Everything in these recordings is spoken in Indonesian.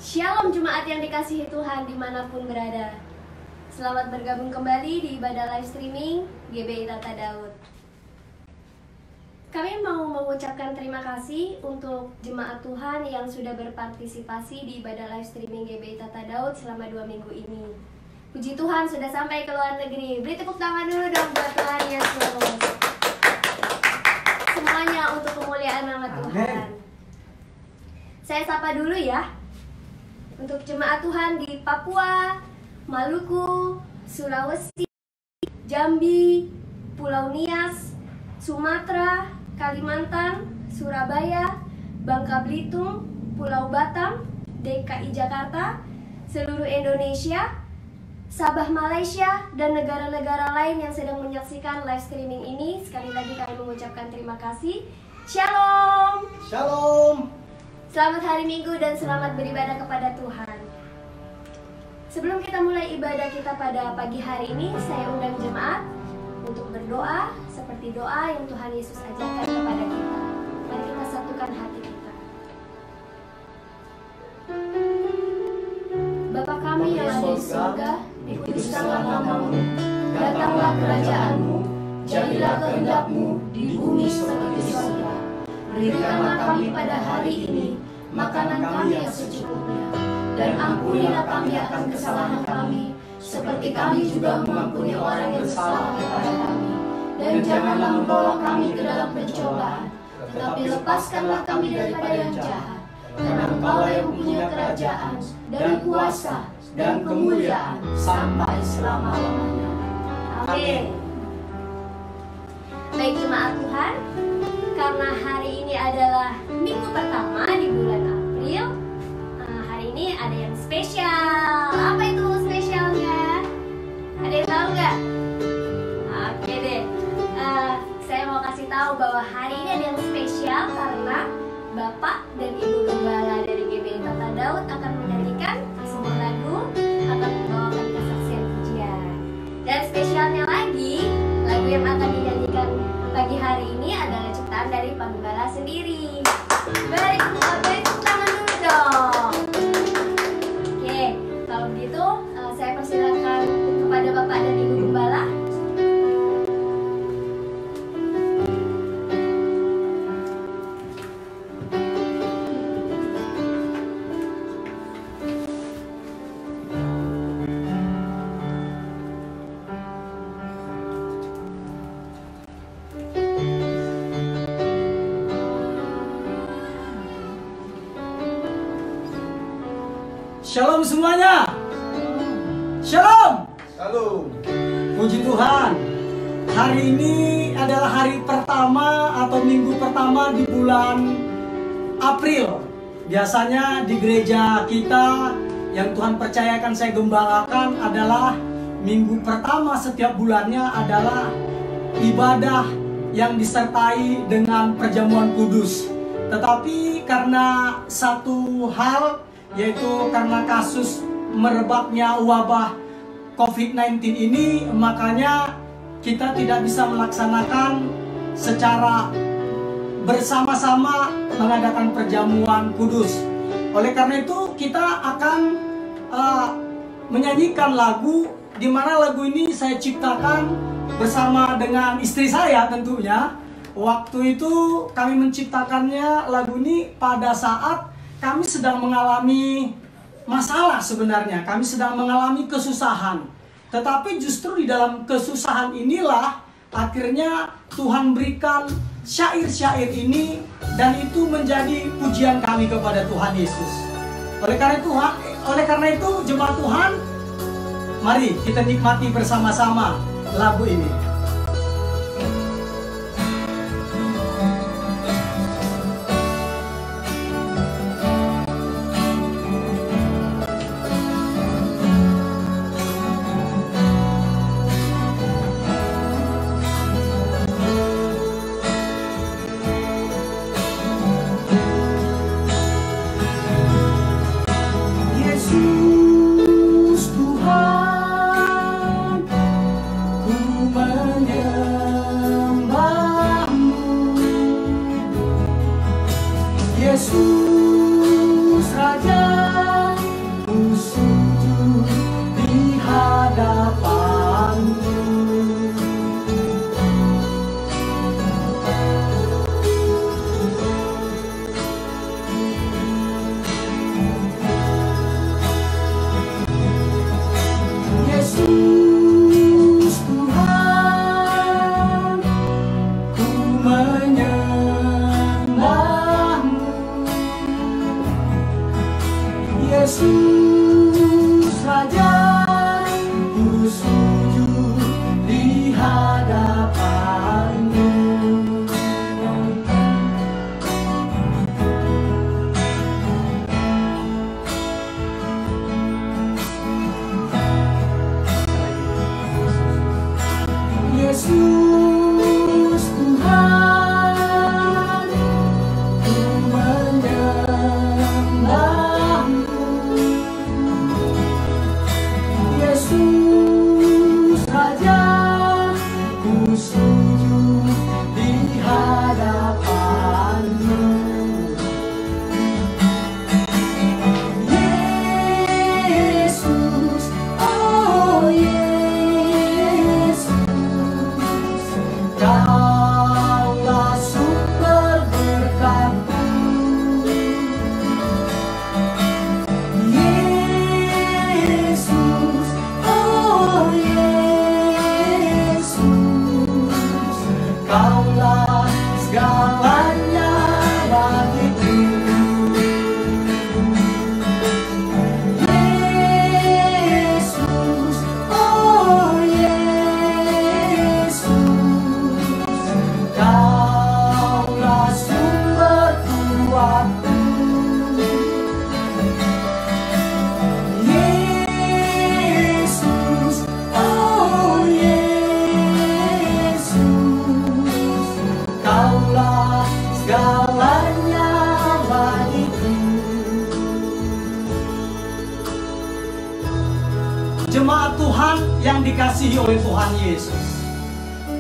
Shalom jemaat yang dikasihi Tuhan dimanapun berada. Selamat bergabung kembali di ibadah live streaming GBI Tata Daud. Kami mau mengucapkan terima kasih untuk jemaat Tuhan yang sudah berpartisipasi di ibadah live streaming GBI Tata Daud selama 2 minggu ini. Puji Tuhan sudah sampai ke luar negeri. Beri tepuk tangan dulu dong buat Tuhan Yesus. Semuanya untuk kemuliaan nama Tuhan. Saya sapa dulu ya. Untuk jemaat Tuhan di Papua, Maluku, Sulawesi, Jambi, Pulau Nias, Sumatera, Kalimantan, Surabaya, Bangka Belitung, Pulau Batam, DKI Jakarta, seluruh Indonesia, Sabah Malaysia, dan negara-negara lain yang sedang menyaksikan live streaming ini. Sekali lagi kami mengucapkan terima kasih. Shalom. Shalom. Selamat hari Minggu dan selamat beribadah kepada Tuhan. Sebelum kita mulai ibadah kita pada pagi hari ini, saya undang jemaat untuk berdoa seperti doa yang Tuhan Yesus ajarkan kepada kita. Mari kita satukan hati kita. Bapa kami yang ada di surga, dikuduskanlah nama-Mu, datanglah kerajaan-Mu, jadilah kehendak-Mu di bumi seperti di surga. Berikanlah kami pada hari ini makanan kami yang secukupnya, dan ampunilah kami akan kesalahan kami, seperti kami juga mengampuni orang yang bersalah kepada kami. Dan janganlah membawa kami ke dalam pencobaan, tetapi lepaskanlah kami daripada yang jahat. Karena Engkau yang punya kerajaan, dan kuasa, dan kemuliaan, sampai selama-lamanya. Amin. Baik jemaat Tuhan, karena hari ini adalah minggu pertama di bulan April, hari ini ada yang spesial. Apa itu spesialnya? Ada yang tahu nggak? Oke deh, saya mau kasih tahu bahwa hari ini ada yang spesial karena Bapak dan Ibu Gembala dari GBI Tata Daud akan menyanyikan sebuah lagu, akan membawakan kesaksian pujian. Dan spesialnya lagi, lagu yang akan dinyanyikan pagi hari ini adalah ciptaan dari Pak Gembala sendiri. Beri tepuk tangan dulu dong. Oke, kalau begitu saya persilakan kepada Bapak dan Ibu Gembala. Shalom semuanya. Shalom. Shalom. Puji Tuhan. Hari ini adalah hari pertama atau minggu pertama di bulan April. Biasanya di gereja kita yang Tuhan percayakan saya gembalakan adalah minggu pertama setiap bulannya adalah ibadah yang disertai dengan perjamuan kudus. Tetapi karena satu hal, yaitu karena kasus merebaknya wabah COVID-19 ini, makanya kita tidak bisa melaksanakan secara bersama-sama mengadakan perjamuan kudus. Oleh karena itu kita akan menyanyikan lagu, di mana lagu ini saya ciptakan bersama dengan istri saya tentunya. Waktu itu kami menciptakannya lagu ini pada saat kami sedang mengalami masalah sebenarnya. Kami sedang mengalami kesusahan. Tetapi justru di dalam kesusahan inilah akhirnya Tuhan berikan syair-syair ini, dan itu menjadi pujian kami kepada Tuhan Yesus. Oleh karena itu jemaat Tuhan, mari kita nikmati bersama-sama lagu ini. Yesus Tuhan, ku Yesus Raja Yesus Tuhan, ku menyembah-Mu. Yesus Raja, ku sujud di hadapan-Mu. Yesus, oh Yesus, Kaulah sumber berkat-Ku. Yesus, oh Yesus, Kaulah segalanya bagiku. Yesus, oh Yesus, Kaulah sumber kuatku. Yesus, oh Yesus, Kaulah segalanya bagiku. Jemaat Tuhan yang dikasihi oleh Tuhan Yesus,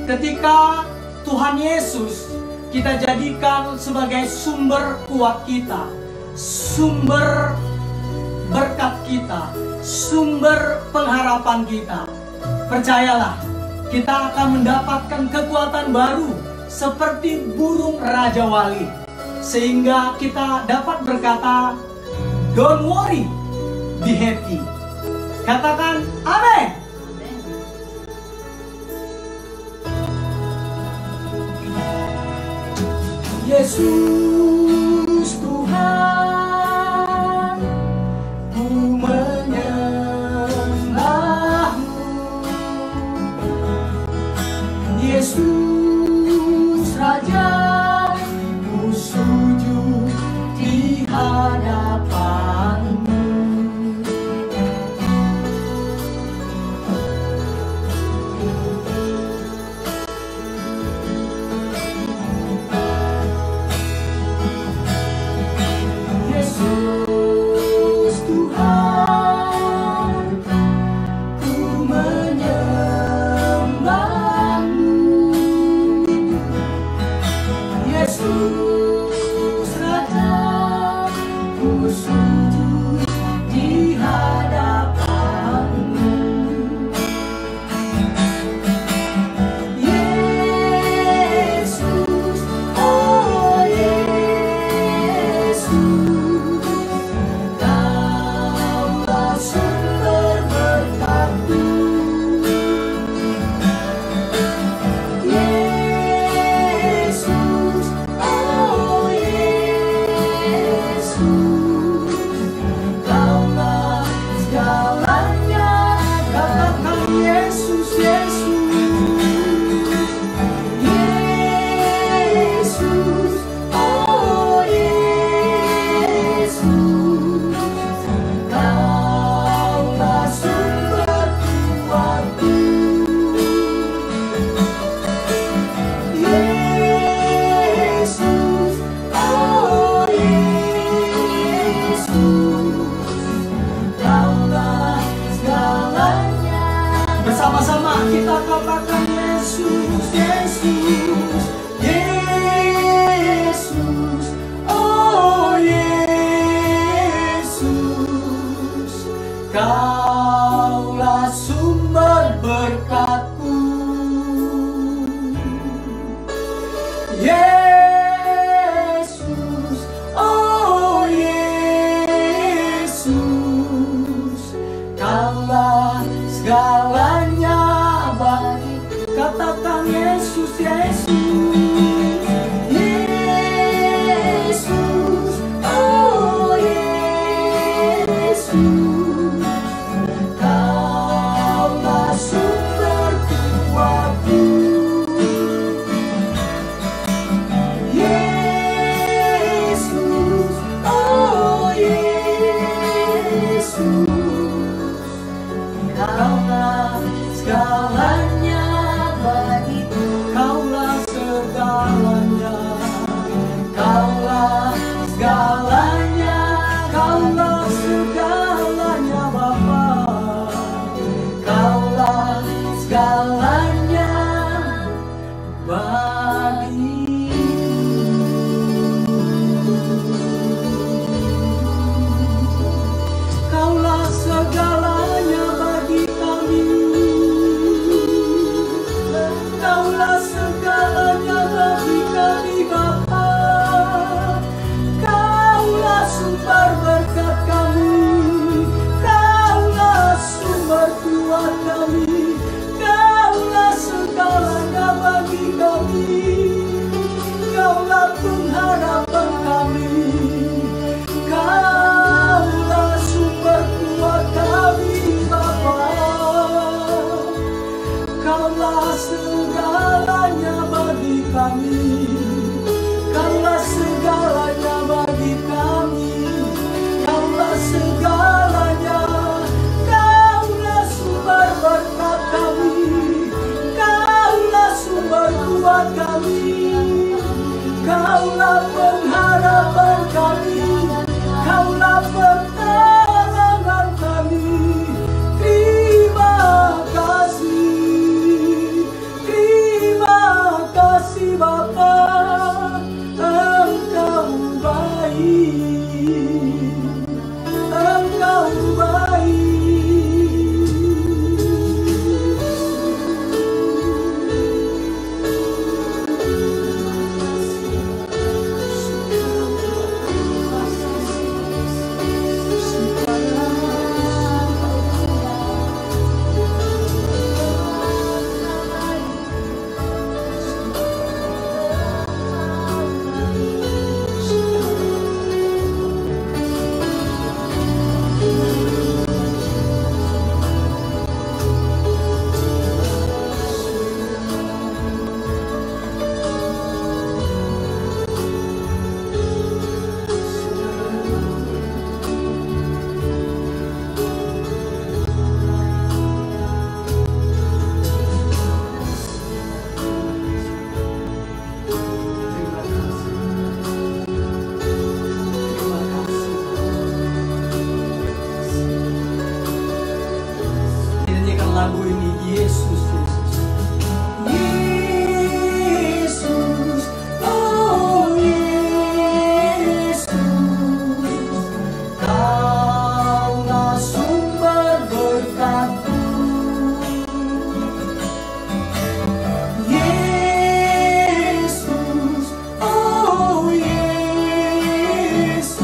ketika Tuhan Yesus kita jadikan sebagai sumber kuat kita, sumber berkat kita, sumber pengharapan kita, percayalah kita akan mendapatkan kekuatan baru seperti burung Raja Wali, sehingga kita dapat berkata, don't worry, be happy. Katakan amin. Yesus Tuhan, ku menyembah-Mu. Yesus Raja, ku sujud di hadapan-Mu. Yesus Tuhan, ku menyembah-Mu. Yesus Raja, ku sujud di hadapan-Mu. Yesus, oh Yesus, Kaulah sumber berkat-Ku. Yesus, oh Yesus, Kaulah segalanya. Katakan Yesus, Yesus. Yesus, oh Yesus, Kaulah sumber kuatku. Yesus, oh Yesus, Kaulah segalanya. Bersama-sama kita katakan Yesus, Yesus. Yesus, oh Yesus, Kaulah sumber berkat-Ku. Yesus, oh Yesus, Kaulah segalanya bagi. Katakan Yesus, Yesus. Yesus, oh Yesus, Kaulah sumber kuatku. Yesus, oh Yesus, Kaulah segalanya bagi segalanya bagiku. Kaulah segalanya bagi kami. Kaulah segalanya bagi kami Bapa. Kaulah sumber berkat kami. Kaulah sumber kuat kami. Kaulah segalanya bagi kami. Kaulah pengharapan kami. Kaulah sumber kuat kami Bapa. Kaulah segalanya bagi kami. Kaulah segalanya bagi kami. Kaulah segalanya. Kaulah sumber berkat kami. Kaulah sumber kuat kami. Kaulah pengharapan kami. Kaulah pertolongan kami. Terima kasih. Terima kasih Bapa. Engkau baik. Engkau baik. Nyanyikan lagu ini, Yesus, Yesus. Yesus, oh Yesus. Kaulah sumber berkat-Ku. Yesus, oh Yesus.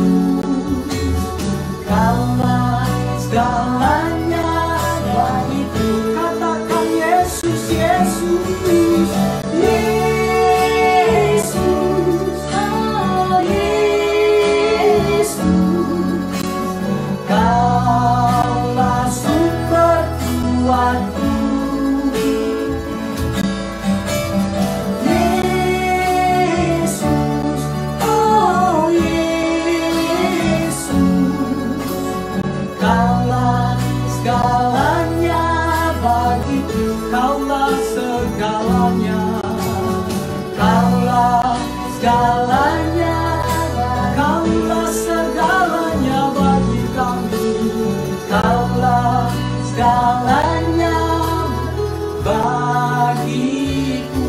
Kaulah segalanya bagiku. Katakan Yesus, Yesus. Yesus, oh Yesus. Kaulah sumber kuat-Ku. Yesus, oh Yesus. Kaulah segalanya bagiku. Kaulah segalanya. Kaulah segalanya. Kaulah segalanya bagi kami. Kaulah segalanya bagiku.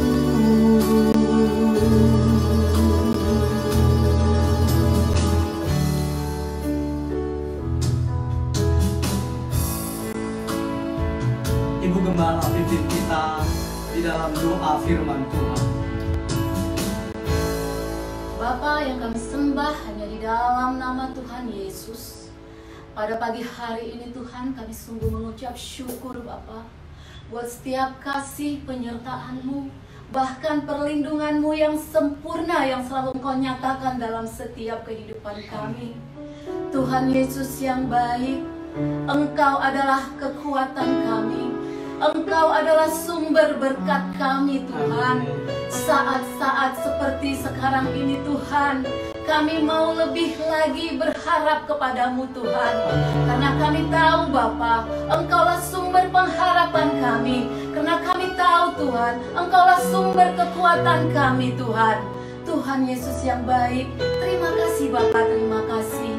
Ibu Gembala pimpin kita di dalam doa firman Tuhan. Bapa yang kami sembah hanya di dalam nama Tuhan Yesus. Pada pagi hari ini Tuhan kami sungguh mengucap syukur Bapa buat setiap kasih penyertaan-Mu, bahkan perlindungan-Mu yang sempurna yang selalu Engkau nyatakan dalam setiap kehidupan kami. Tuhan Yesus yang baik, Engkau adalah kekuatan kami. Engkau adalah sumber berkat kami Tuhan. Saat-saat seperti sekarang ini Tuhan, kami mau lebih lagi berharap kepadamu Tuhan. Karena kami tahu Bapa, Engkaulah sumber pengharapan kami. Karena kami tahu Tuhan, Engkaulah sumber kekuatan kami Tuhan. Tuhan Yesus yang baik, terima kasih Bapa, terima kasih.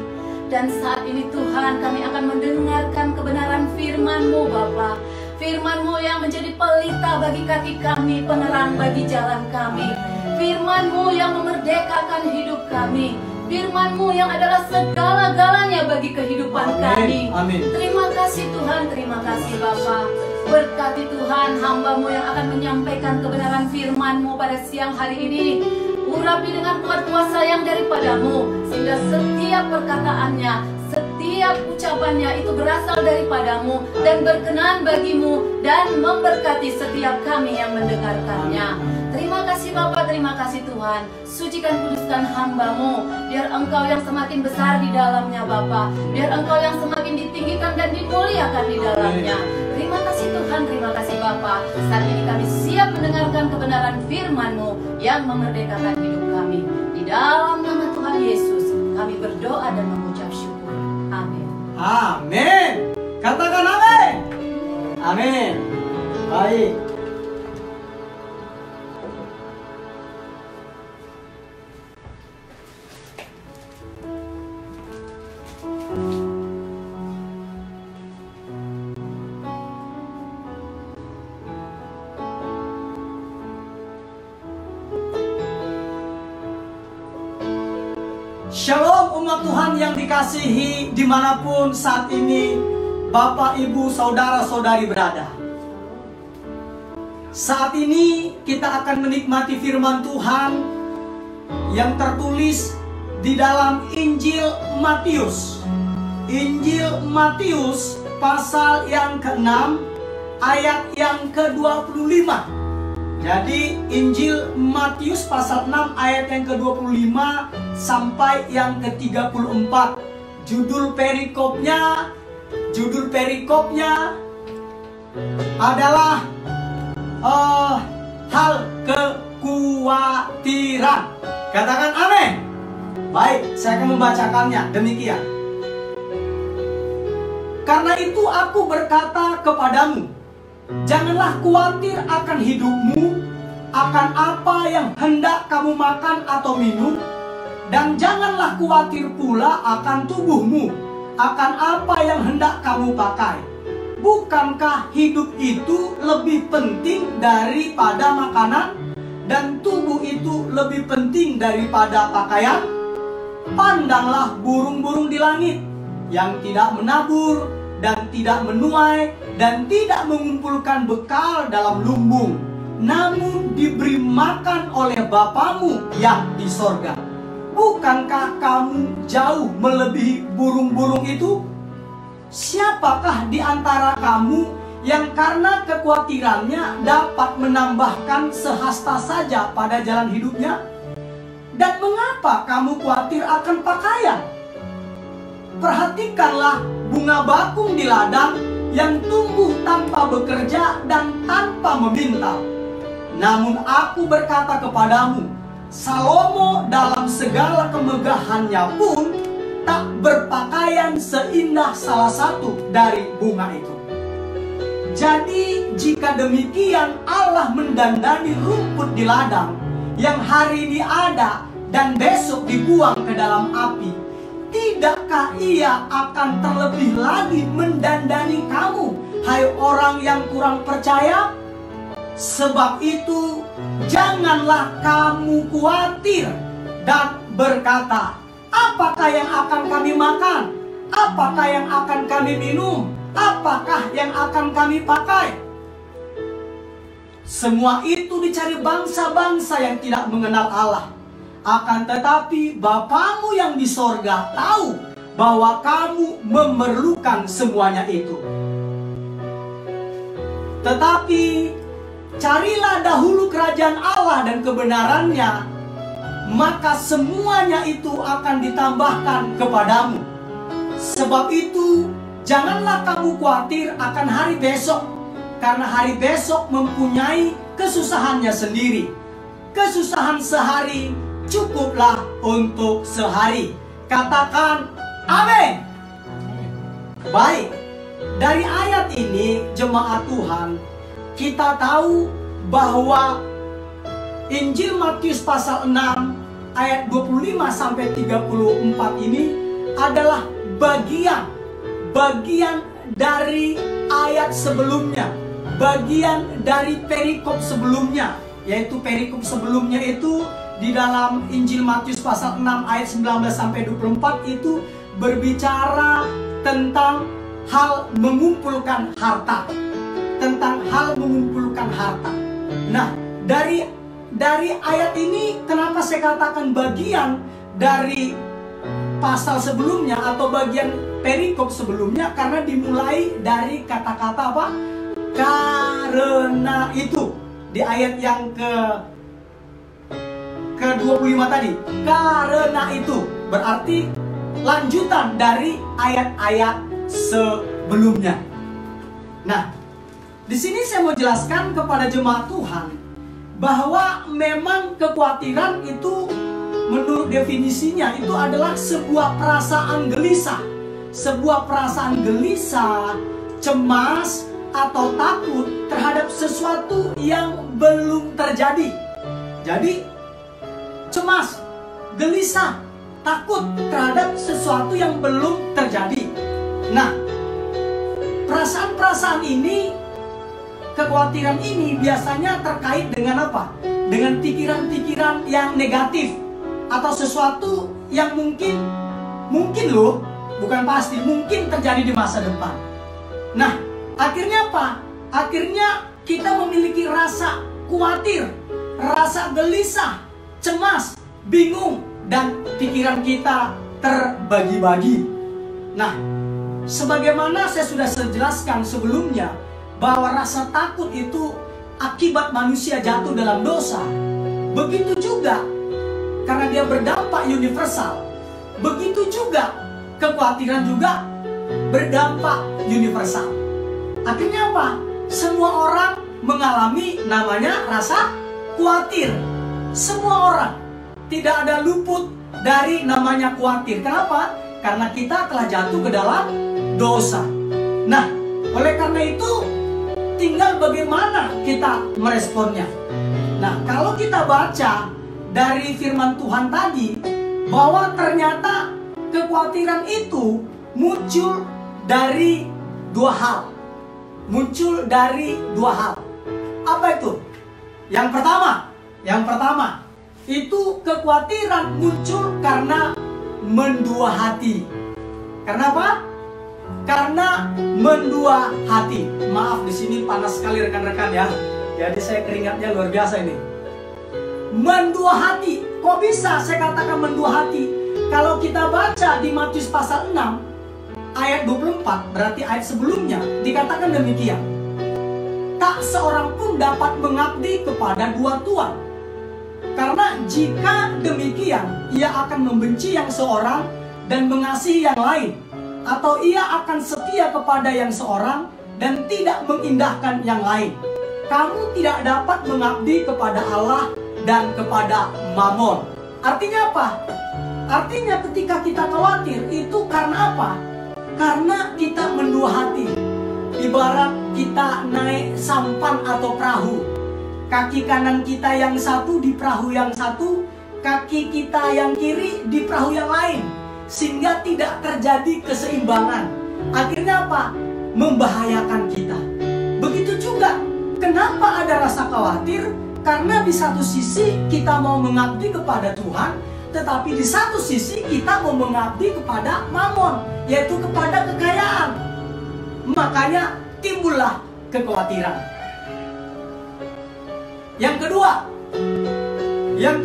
Dan saat ini Tuhan, kami akan mendengarkan kebenaran firman-Mu Bapa. Firman-Mu yang menjadi pelita bagi kaki kami, penerang bagi jalan kami. Firman-Mu yang memerdekakan hidup kami. Firman-Mu yang adalah segala-galanya bagi kehidupan kami. Amin. Terima kasih Tuhan, terima kasih Bapa. Berkati Tuhan hamba-Mu yang akan menyampaikan kebenaran Firman-Mu pada siang hari ini. Urapi dengan kuat kuasa yang daripada-Mu, sehingga setiap perkataannya, setiap ucapannya itu berasal daripada-Mu dan berkenan bagi-Mu dan memberkati setiap kami yang mendengarkannya. Terima kasih Bapa, terima kasih Tuhan. Sucikan kuduskan hamba-Mu, biar Engkau yang semakin besar di dalamnya Bapa, biar Engkau yang semakin ditinggikan dan dimuliakan di dalamnya. Terima kasih Tuhan, terima kasih Bapa. Saat ini kami siap mendengarkan kebenaran Firman-Mu yang memerdekakan hidup kami. Di dalam nama Tuhan Yesus kami berdoa dan mengucap syukur. Amin. Amin. Katakan amin. Amin. Baik. Shalom umat Tuhan yang dikasihi dimanapun saat ini Bapak, Ibu, Saudara-saudari berada. Saat ini kita akan menikmati firman Tuhan yang tertulis di dalam Injil Matius. Injil Matius pasal yang ke-6 ayat yang ke-25. Jadi Injil Matius pasal 6 ayat yang ke-25 sampai yang ke-34. Judul perikopnya adalah hal kekhawatiran. Katakan amin. Baik, saya akan membacakannya demikian. Karena itu aku berkata kepadamu, janganlah khawatir akan hidupmu, akan apa yang hendak kamu makan atau minum, dan janganlah khawatir pula akan tubuhmu, akan apa yang hendak kamu pakai. Bukankah hidup itu lebih penting daripada makanan, dan tubuh itu lebih penting daripada pakaian? Pandanglah burung-burung di langit, yang tidak menabur dan tidak menuai dan tidak mengumpulkan bekal dalam lumbung, namun diberi makan oleh Bapamu yang di sorga. Bukankah kamu jauh melebihi burung-burung itu? Siapakah di antara kamu yang karena kekhawatirannya dapat menambahkan sehasta saja pada jalan hidupnya? Dan mengapa kamu khawatir akan pakaian? Perhatikanlah bunga bakung di ladang yang tumbuh tanpa bekerja dan tanpa meminta. Namun aku berkata kepadamu, Salomo dalam segala kemegahannya pun tak berpakaian seindah salah satu dari bunga itu. Jadi jika demikian Allah mendandani rumput di ladang yang hari ini ada dan besok dibuang ke dalam api, tidakkah Ia akan terlebih lagi mendandani kamu, hai orang yang kurang percaya? Sebab itu, janganlah kamu khawatir dan berkata, apakah yang akan kami makan? Apakah yang akan kami minum? Apakah yang akan kami pakai? Semua itu dicari bangsa-bangsa yang tidak mengenal Allah. Akan tetapi Bapamu yang di sorga tahu bahwa kamu memerlukan semuanya itu. Tetapi carilah dahulu kerajaan Allah dan kebenarannya, maka semuanya itu akan ditambahkan kepadamu. Sebab itu janganlah kamu khawatir akan hari besok, karena hari besok mempunyai kesusahannya sendiri. Kesusahan sehari cukuplah untuk sehari. Katakan amin. Baik, dari ayat ini jemaat Tuhan, kita tahu bahwa Injil Matius pasal 6 ayat 25 sampai 34 ini adalah bagian dari ayat sebelumnya, bagian dari perikop sebelumnya, yaitu perikop sebelumnya itu di dalam Injil Matius pasal 6 ayat 19 sampai 24 itu berbicara tentang hal mengumpulkan harta. Tentang hal mengumpulkan harta. Nah, dari ayat ini kenapa saya katakan bagian dari pasal sebelumnya atau bagian perikop sebelumnya, karena dimulai dari kata-kata apa? Karena itu. Di ayat yang ke-25 tadi. Karena itu berarti lanjutan dari ayat-ayat sebelumnya. Nah, di sini saya mau jelaskan kepada jemaat Tuhan bahwa memang kekhawatiran itu menurut definisinya itu adalah sebuah perasaan gelisah. Sebuah perasaan gelisah, cemas, atau takut terhadap sesuatu yang belum terjadi. Jadi, cemas, gelisah, takut terhadap sesuatu yang belum terjadi. Nah, perasaan-perasaan ini, kekhawatiran ini biasanya terkait dengan apa? Dengan pikiran-pikiran yang negatif atau sesuatu yang mungkin loh, bukan pasti, mungkin terjadi di masa depan. Nah, akhirnya apa? Akhirnya kita memiliki rasa khawatir, rasa gelisah, cemas, bingung, dan pikiran kita terbagi-bagi. Nah, sebagaimana saya sudah jelaskan sebelumnya, bahwa rasa takut itu akibat manusia jatuh dalam dosa. Begitu juga karena dia berdampak universal. Begitu juga kekhawatiran juga berdampak universal. Akhirnya apa? Semua orang mengalami namanya rasa khawatir. Semua orang, tidak ada luput dari namanya khawatir. Kenapa? Karena kita telah jatuh ke dalam dosa. Nah, oleh karena itu tinggal bagaimana kita meresponnya. Nah, kalau kita baca dari firman Tuhan tadi, bahwa ternyata kekhawatiran itu muncul dari dua hal. Muncul dari dua hal. Apa itu? Yang pertama, itu kekhawatiran muncul karena mendua hati. Karena apa? Karena mendua hati. Maaf, di sini panas sekali rekan-rekan ya. Jadi saya keringatnya luar biasa ini. Mendua hati. Kok bisa saya katakan mendua hati? Kalau kita baca di Matius pasal 6 ayat 24, berarti ayat sebelumnya, dikatakan demikian. Tak seorang pun dapat mengabdi kepada dua tuan. Karena jika demikian, ia akan membenci yang seorang dan mengasihi yang lain. Atau ia akan setia kepada yang seorang dan tidak mengindahkan yang lain. Kamu tidak dapat mengabdi kepada Allah dan kepada Mamon. Artinya apa? Artinya ketika kita khawatir itu karena apa? Karena kita mendua hati. Ibarat kita naik sampan atau perahu. Kaki kanan kita yang satu di perahu yang satu, kaki kita yang kiri di perahu yang lain. Sehingga tidak terjadi keseimbangan. Akhirnya apa? Membahayakan kita. Begitu juga, kenapa ada rasa khawatir? Karena di satu sisi kita mau mengabdi kepada Tuhan, tetapi di satu sisi kita mau mengabdi kepada Mamon, yaitu kepada kekayaan. Makanya timbullah kekhawatiran. Yang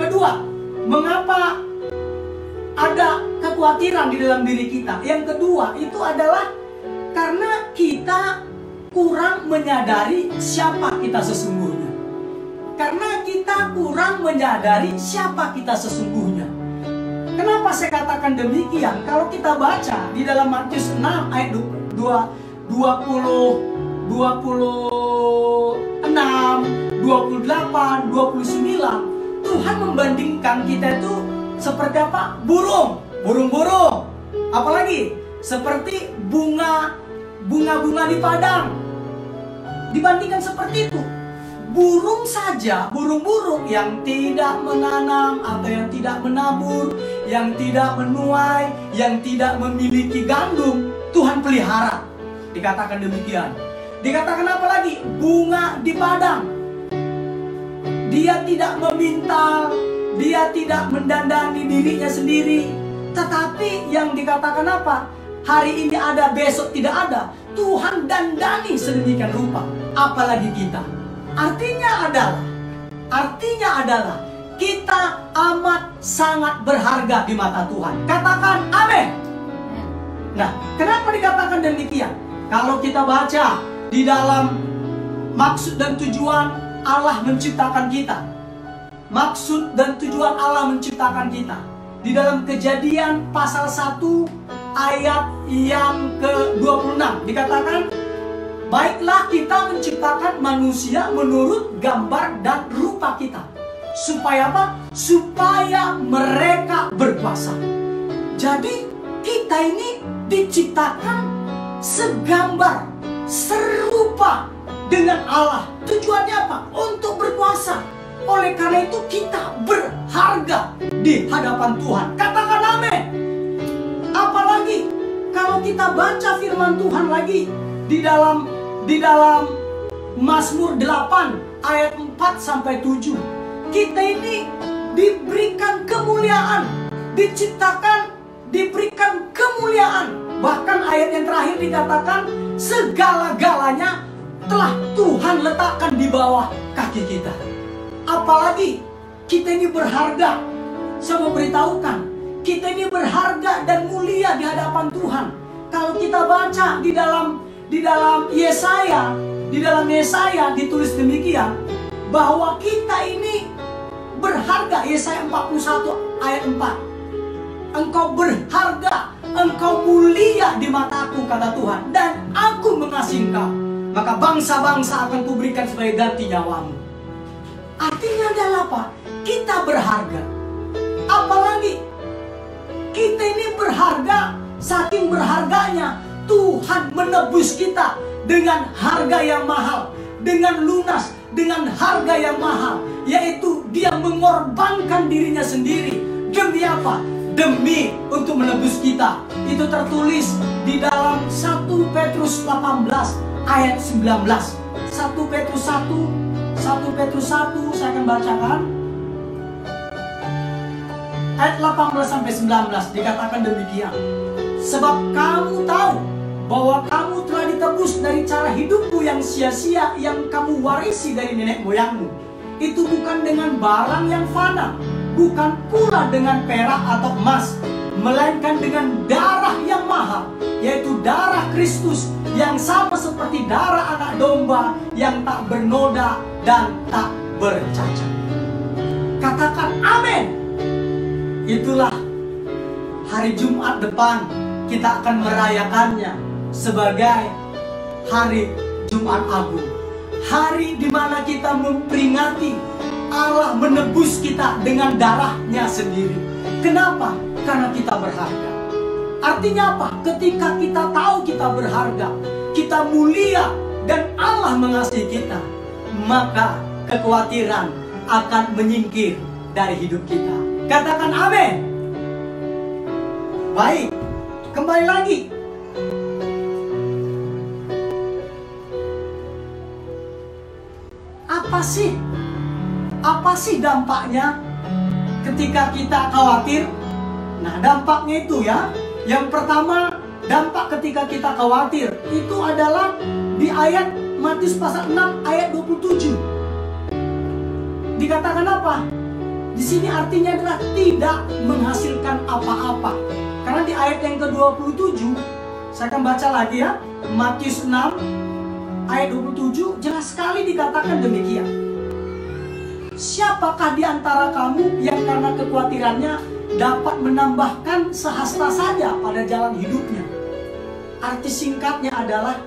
kedua, mengapa ada kekhawatiran di dalam diri kita? Yang kedua itu adalah karena kita kurang menyadari siapa kita sesungguhnya. Karena kita kurang menyadari siapa kita sesungguhnya. Kenapa saya katakan demikian? Kalau kita baca di dalam Matius 6 ayat 26, 28, 29, Tuhan membandingkan kita itu seperti apa? Burung-burung. Apalagi seperti bunga-bunga di padang. Dibandingkan seperti itu. Burung saja, burung-burung yang tidak menanam atau yang tidak menabur, yang tidak menuai, yang tidak memiliki gandum, Tuhan pelihara. Dikatakan demikian. Dikatakan apa lagi? Bunga di padang. Dia tidak meminta, dia tidak mendandani dirinya sendiri. Tetapi yang dikatakan apa? Hari ini ada, besok tidak ada. Tuhan dandani sedemikian rupa. Apalagi kita. Artinya adalah kita amat sangat berharga di mata Tuhan. Katakan amin. Nah, kenapa dikatakan demikian? Kalau kita baca di dalam maksud dan tujuan Allah menciptakan kita. Maksud dan tujuan Allah menciptakan kita. Di dalam Kejadian pasal 1 ayat yang ke-26 dikatakan, baiklah kita menciptakan manusia menurut gambar dan rupa kita. Supaya apa? Supaya mereka berkuasa. Jadi kita ini diciptakan segambar, serupa dengan Allah. Tujuannya apa? Untuk berkuasa. Oleh karena itu kita berharga di hadapan Tuhan. Katakan amin. Apalagi kalau kita baca firman Tuhan lagi di dalam Mazmur 8 ayat 4 sampai 7. Kita ini diberikan kemuliaan, diberikan kemuliaan. Bahkan ayat yang terakhir dikatakan segala-galanya telah Tuhan letakkan di bawah kaki kita. Apalagi kita ini berharga. Saya mau beritahukan, kita ini berharga dan mulia di hadapan Tuhan. Kalau kita baca di dalam Yesaya ditulis demikian, bahwa kita ini berharga. Yesaya 41 ayat 4. Engkau berharga, engkau mulia di mataku, kata Tuhan, dan aku mengasihi engkau. Maka bangsa-bangsa akan kuberikan sebagai ganti nyawamu. Artinya adalah apa? Kita berharga. Apalagi kita ini berharga, saking berharganya Tuhan menebus kita dengan harga yang mahal, dengan lunas, dengan harga yang mahal, yaitu Dia mengorbankan dirinya sendiri. Demi apa? Demi untuk menebus kita. Itu tertulis di dalam 1 Petrus 18 ayat 19. 1 Petrus 1 saya akan bacakan ayat 18 sampai 19. Dikatakan demikian, sebab kamu tahu bahwa kamu telah ditebus dari cara hidupmu yang sia-sia yang kamu warisi dari nenek moyangmu. Itu bukan dengan barang yang fana, bukan pula dengan perak atau emas, melainkan dengan darah yang mahal, yaitu darah Kristus, yang sama seperti darah anak domba yang tak bernoda dan tak bercacat. Katakan amin. Itulah hari Jumat depan kita akan merayakannya sebagai hari Jumat Agung. Hari di mana kita memperingati Allah menebus kita dengan darahnya sendiri. Kenapa? Karena kita berharga. Artinya apa? Ketika kita tahu kita berharga, kita mulia, dan Allah mengasihi kita, maka kekhawatiran akan menyingkir dari hidup kita. Katakan amin. Baik, kembali lagi. Apa sih dampaknya ketika kita khawatir? Nah, dampaknya itu ya. Yang pertama, dampak ketika kita khawatir itu adalah di ayat Matius pasal 6 ayat 27. Dikatakan apa? Di sini artinya adalah tidak menghasilkan apa-apa. Karena di ayat yang ke-27, saya akan baca lagi ya. Matius 6 ayat 27 jelas sekali dikatakan demikian. Siapakah di antara kamu yang karena kekhawatirannya dapat menambahkan sehasta saja pada jalan hidupnya? Arti singkatnya adalah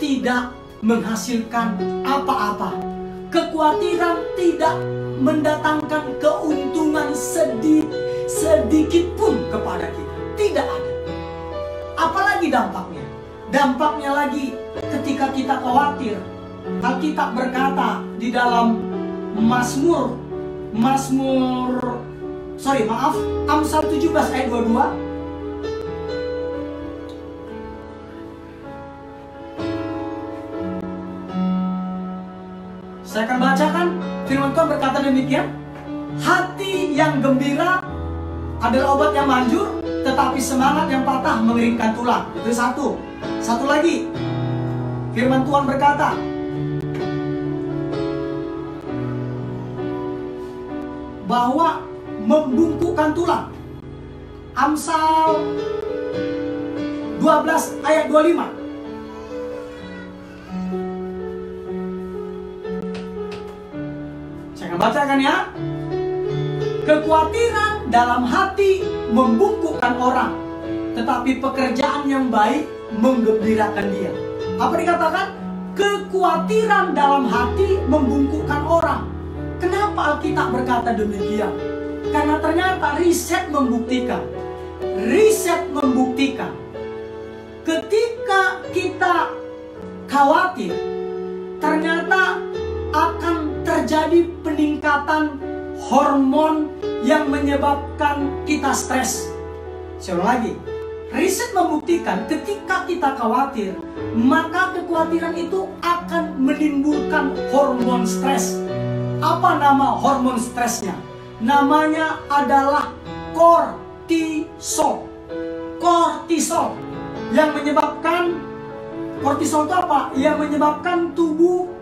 tidak menghasilkan apa-apa. Kekhawatiran tidak mendatangkan keuntungan sedikit pun kepada kita. Tidak ada. Apalagi dampaknya? Dampaknya lagi ketika kita khawatir. Alkitab berkata di dalam Amsal 17 ayat 22. Saya akan bacakan firman Tuhan berkata demikian. Hati yang gembira adalah obat yang manjur, tetapi semangat yang patah mengeringkan tulang. Itu satu. Satu lagi, firman Tuhan berkata, bahwa membungkukkan tulang. Amsal 12 ayat 25. Saya akan bacakan ya. Kekhawatiran dalam hati membungkukkan orang, tetapi pekerjaan yang baik menggembirakan dia. Apa dikatakan? Kekhawatiran dalam hati membungkukkan orang. Kenapa Alkitab berkata demikian? Karena ternyata riset membuktikan. Ketika kita khawatir, ternyata akan terjadi peningkatan hormon yang menyebabkan kita stres. Sekali lagi, riset membuktikan ketika kita khawatir, maka kekhawatiran itu akan menimbulkan hormon stres. Apa nama hormon stresnya? Namanya adalah kortisol. Kortisol yang menyebabkan, kortisol itu apa? Yang menyebabkan tubuh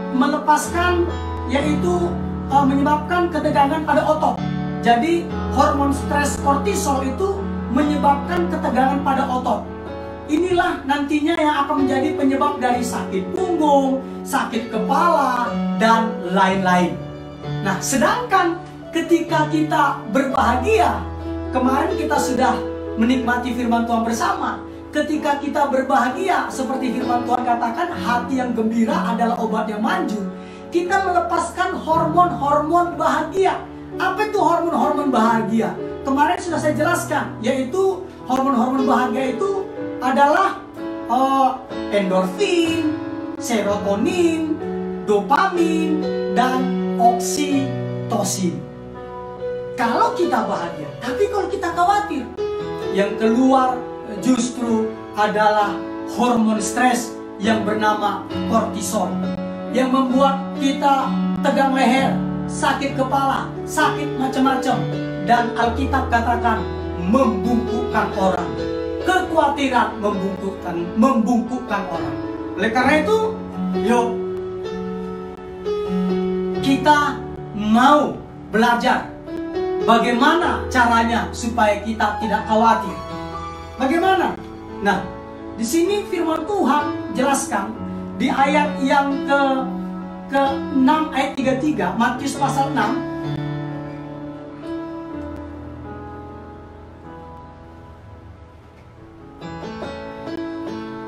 melepaskan, yaitu menyebabkan ketegangan pada otot. Jadi hormon stres kortisol itu menyebabkan ketegangan pada otot. Inilah nantinya yang akan menjadi penyebab dari sakit punggung, sakit kepala, dan lain-lain. Nah, sedangkan ketika kita berbahagia, kemarin kita sudah menikmati firman Tuhan bersama. Ketika kita berbahagia, seperti firman Tuhan katakan, hati yang gembira adalah obat yang manjur. Kita melepaskan hormon-hormon bahagia. Apa itu hormon-hormon bahagia? Kemarin sudah saya jelaskan, yaitu hormon-hormon bahagia itu adalah endorfin, serotonin, dopamin, dan oksitosin. Kalau kita bahagia, tapi kalau kita khawatir, yang keluar justru adalah hormon stres yang bernama kortisol, yang membuat kita tegang leher, sakit kepala, sakit macam-macam, dan Alkitab katakan membungkukkan orang. Kekhawatiran membungkukkan orang. Oleh karena itu, yuk kita mau belajar bagaimana caranya supaya kita tidak khawatir. Bagaimana? Nah, di sini firman Tuhan jelaskan di ayat yang ke-6 ayat 33, Matius pasal 6.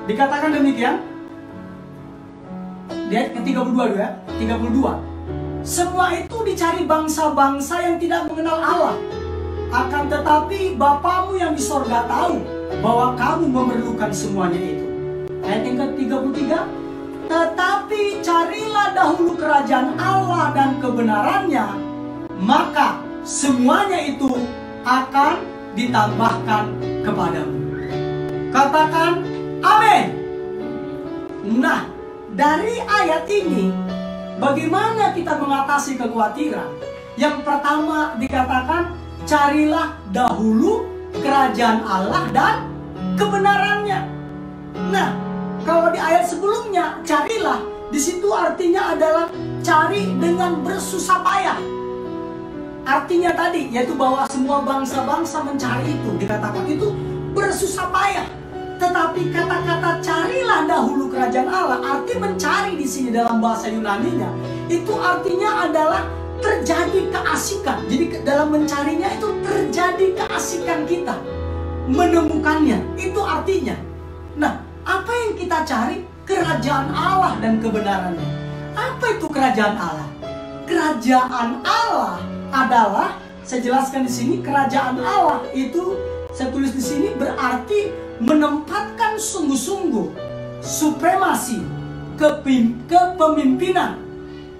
Dikatakan demikian. Di ayat ke-32 ya, 32. Semua itu dicari bangsa-bangsa yang tidak mengenal Allah. Akan tetapi Bapamu yang di sorga tahu bahwa kamu memerlukan semuanya itu. Ayat yang ke-33. Tetapi carilah dahulu kerajaan Allah dan kebenarannya, maka semuanya itu akan ditambahkan kepadamu. Katakan amin. Nah, dari ayat ini bagaimana kita mengatasi kekhawatiran? Yang pertama dikatakan, carilah dahulu kerajaan Allah dan kebenarannya. Nah, kalau di ayat sebelumnya, carilah, di situ artinya adalah cari dengan bersusah payah. Artinya tadi, yaitu bahwa semua bangsa-bangsa mencari itu, dikatakan itu bersusah payah. Tetapi kata-kata carilah dahulu kerajaan Allah, arti mencari di sini dalam bahasa Yunaninya, itu artinya adalah terjadi keasikan. Jadi dalam mencarinya itu terjadi keasikan kita menemukannya. Itu artinya. Nah, apa yang kita cari? Kerajaan Allah dan kebenarannya. Apa itu kerajaan Allah? Kerajaan Allah adalah, saya jelaskan di sini, kerajaan Allah itu saya tulis di sini berarti menempatkan sungguh-sungguh supremasi, kepemimpinan,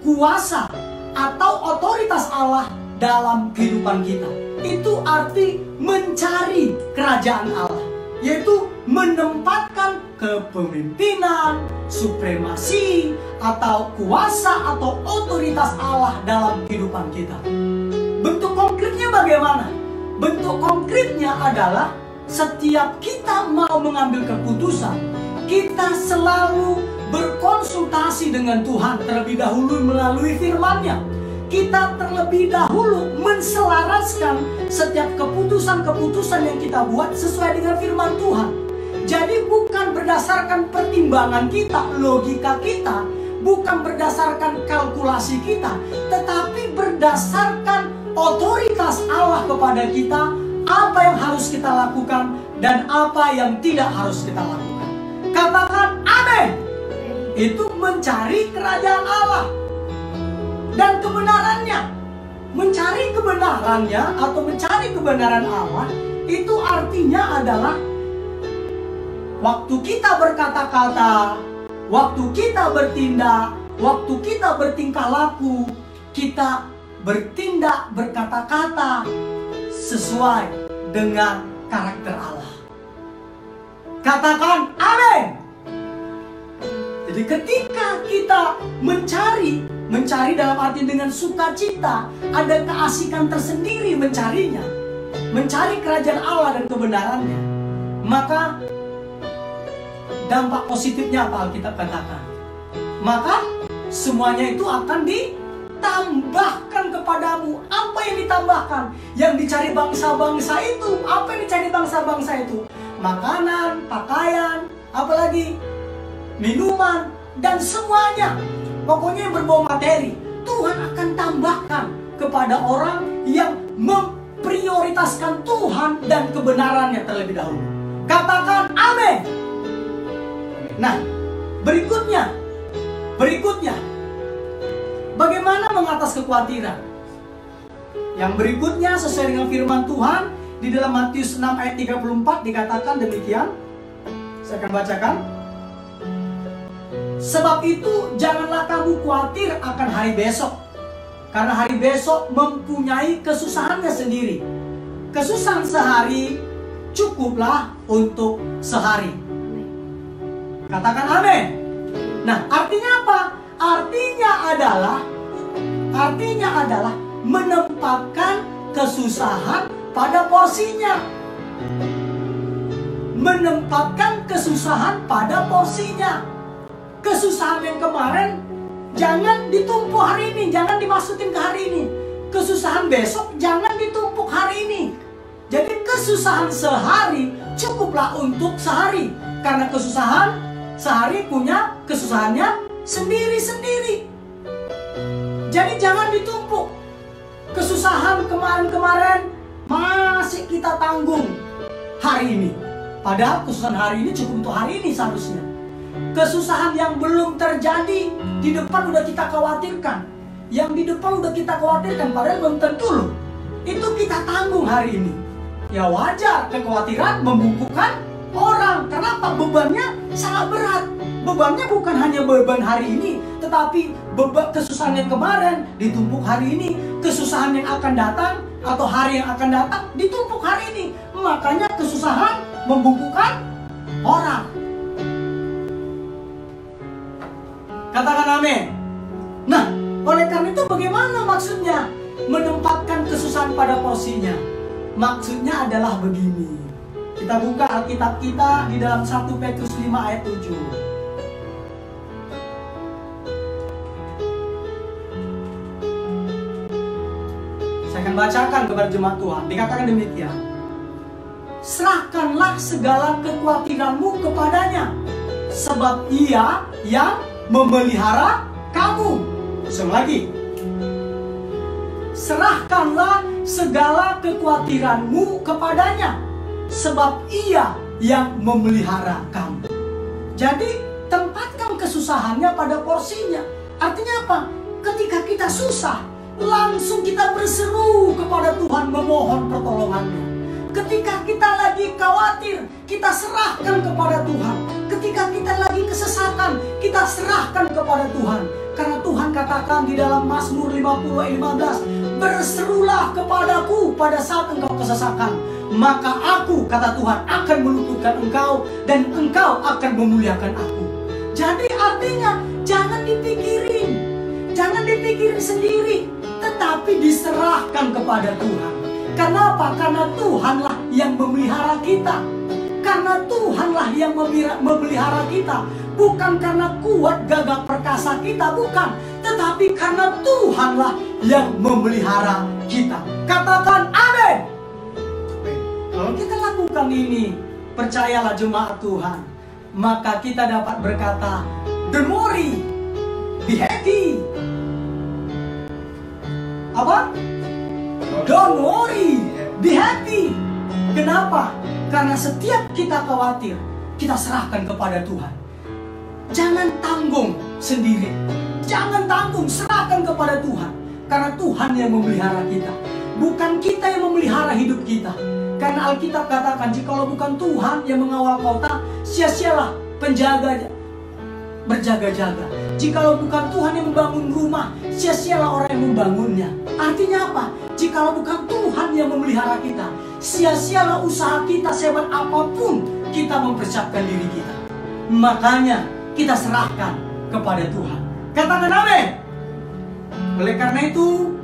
kuasa atau otoritas Allah dalam kehidupan kita. Itu arti mencari kerajaan Allah, yaitu menempatkan kepemimpinan, supremasi, atau kuasa atau otoritas Allah dalam kehidupan kita. Bentuk konkretnya bagaimana? Bentuk konkretnya adalah setiap kita mau mengambil keputusan, kita selalu berkonsultasi dengan Tuhan terlebih dahulu melalui firman-Nya. Kita terlebih dahulu menselaraskan setiap keputusan-keputusan yang kita buat sesuai dengan firman Tuhan. Jadi bukan berdasarkan pertimbangan kita, logika kita, bukan berdasarkan kalkulasi kita, tetapi berdasarkan otoritas Allah kepada kita, apa yang harus kita lakukan dan apa yang tidak harus kita lakukan. Katakan amin. Itu mencari kerajaan Allah dan kebenarannya. Mencari kebenarannya atau mencari kebenaran Allah itu artinya adalah waktu kita berkata-kata, waktu kita bertindak, waktu kita bertingkah laku, kita bertindak, berkata-kata sesuai dengan karakter Allah. Katakan amin. Jadi ketika kita mencari dalam arti dengan sukacita, ada keasikan tersendiri mencarinya, mencari kerajaan Allah dan kebenarannya, maka dampak positifnya apa Alkitab katakan? Maka semuanya itu akan ditambahkan kepadamu. Apa yang ditambahkan? Yang dicari bangsa-bangsa itu. Apa yang dicari bangsa-bangsa itu? Makanan, pakaian, apalagi minuman, dan semuanya. Pokoknya yang berbau materi, Tuhan akan tambahkan kepada orang yang memprioritaskan Tuhan dan kebenarannya terlebih dahulu. Katakan amin. Nah, berikutnya, bagaimana mengatasi kekhawatiran? Yang berikutnya sesuai dengan firman Tuhan di dalam Matius 6 ayat 34 dikatakan demikian. Saya akan bacakan. Sebab itu janganlah kamu khawatir akan hari besok, karena hari besok mempunyai kesusahannya sendiri. Kesusahan sehari cukuplah untuk sehari. Katakan amin. Nah, artinya apa? Artinya adalah menempatkan kesusahan pada porsinya. Menempatkan kesusahan pada porsinya. Kesusahan yang kemarin jangan ditumpuk hari ini, jangan dimasukin ke hari ini. Kesusahan besok jangan ditumpuk hari ini. Jadi kesusahan sehari cukuplah untuk sehari. Karena kesusahan sehari punya kesusahannya sendiri-sendiri. Jadi jangan ditumpuk. Kesusahan kemarin-kemarin masih kita tanggung hari ini. Padahal kesusahan hari ini cukup untuk hari ini seharusnya. Kesusahan yang belum terjadi di depan udah kita khawatirkan. Yang di depan udah kita khawatirkan padahal belum tentu loh. Itu kita tanggung hari ini. Ya wajar, kekhawatiran membungkukkan orang. Kenapa? Bebannya sangat berat. Bebannya bukan hanya beban hari ini, tetapi beban kesusahan yang kemarin ditumpuk hari ini. Kesusahan yang akan datang atau hari yang akan datang ditumpuk hari ini. Makanya kesusahan membungkukkan orang. Katakan amin. Nah, oleh karena itu bagaimana maksudnya menempatkan kesusahan pada porsinya? Maksudnya adalah begini. Kita buka Alkitab kita di dalam 1 Petrus 5 ayat 7. Saya akan bacakan kepada jemaat Tuhan. Dikatakan demikian. Serahkanlah segala kekhawatiranmu kepadanya, sebab Ia yang memelihara kamu. Ulang lagi. Serahkanlah segala kekhawatiranmu kepadanya, sebab Ia yang memelihara kamu. Jadi tempatkan kesusahannya pada porsinya. Artinya apa? Ketika kita susah, langsung kita berseru kepada Tuhan memohon pertolongannya. Ketika kita lagi khawatir, kita serahkan kepada Tuhan. Ketika kita lagi kesesatan, kita serahkan kepada Tuhan. Karena Tuhan katakan di dalam Mazmur 50 ayat 15, berserulah kepadaku pada saat engkau kesesatan. maka aku, kata Tuhan, akan meluputkan engkau dan engkau akan memuliakan aku. Jadi artinya jangan dipikirin sendiri, tetapi diserahkan kepada Tuhan. Kenapa? Karena Tuhanlah yang memelihara kita. Karena Tuhanlah yang memelihara kita. Bukan karena kuat gagah perkasa kita, bukan. Tetapi karena Tuhanlah yang memelihara kita. Katakan amin. Kalau kita lakukan ini, percayalah jemaat Tuhan, maka kita dapat berkata, don't worry, be happy. Apa? Don't worry, be happy. Kenapa? Karena setiap kita khawatir, kita serahkan kepada Tuhan. Jangan tanggung sendiri. Jangan tanggung, serahkan kepada Tuhan. Karena Tuhan yang memelihara kita. Bukan kita yang memelihara hidup kita. Karena Alkitab katakan, jikalau bukan Tuhan yang mengawal kota, sia-sialah penjaga berjaga-jaga. Jikalau bukan Tuhan yang membangun rumah, sia-sialah orang yang membangunnya. Artinya apa? Jikalau bukan Tuhan yang memelihara kita, sia-sialah usaha kita sehebat apapun kita mempersiapkan diri kita. Makanya kita serahkan kepada Tuhan. Katakan amin. Oleh karena itu,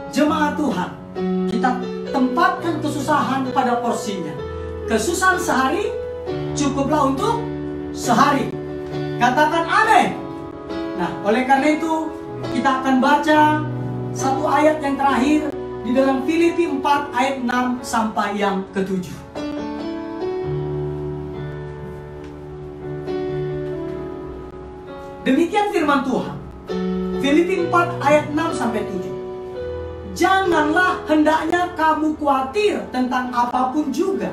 jemaat Tuhan, kita tempatkan kesusahan pada porsinya. Kesusahan sehari cukuplah untuk sehari. Katakan amin. Nah, oleh karena itu kita akan baca satu ayat yang terakhir di dalam Filipi 4 ayat 6 sampai yang ke-7. Demikian firman Tuhan. Filipi 4 ayat 6 sampai 7. Janganlah hendaknya kamu khawatir tentang apapun juga,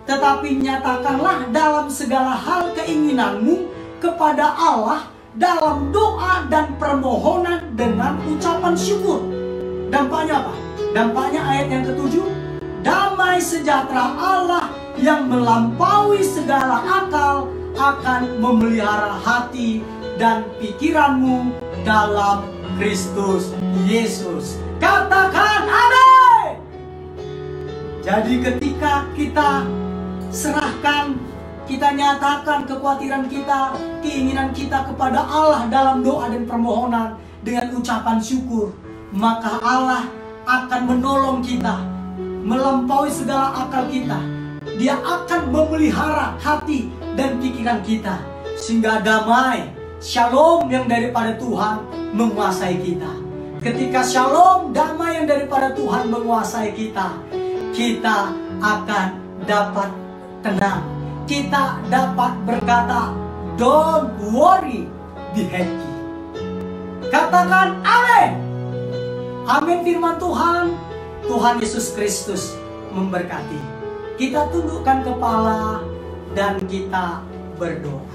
tetapi nyatakanlah dalam segala hal keinginanmu kepada Allah dalam doa dan permohonan dengan ucapan syukur. Dampaknya apa? Dampaknya ayat yang ke-7. Damai sejahtera Allah yang melampaui segala akal akan memelihara hati dan pikiranmu dalam Kristus Yesus. Katakan amin. Jadi ketika kita serahkan, kita nyatakan kekhawatiran kita, keinginan kita kepada Allah dalam doa dan permohonan dengan ucapan syukur, maka Allah akan menolong kita, melampaui segala akal kita. Dia akan memelihara hati dan pikiran kita, sehingga damai, shalom yang daripada Tuhan menguasai kita. Ketika shalom, damai yang daripada Tuhan menguasai kita, kita akan dapat tenang. Kita dapat berkata, don't worry, be happy. Katakan amin. Amin firman Tuhan. Tuhan Yesus Kristus memberkati. Kita tundukkan kepala dan kita berdoa.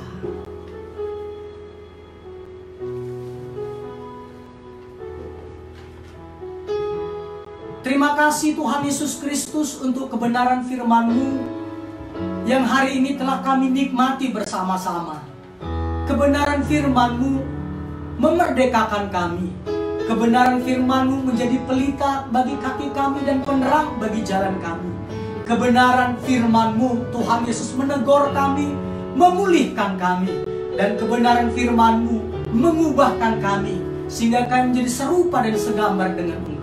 Terima kasih Tuhan Yesus Kristus untuk kebenaran firman-Mu yang hari ini telah kami nikmati bersama-sama. Kebenaran firman-Mu memerdekakan kami. Kebenaran firman-Mu menjadi pelita bagi kaki kami dan penerang bagi jalan kami. Kebenaran firman-Mu, Tuhan Yesus, menegur kami, memulihkan kami. Dan kebenaran firman-Mu mengubahkan kami, sehingga kami menjadi serupa dan segambar dengan Engkau.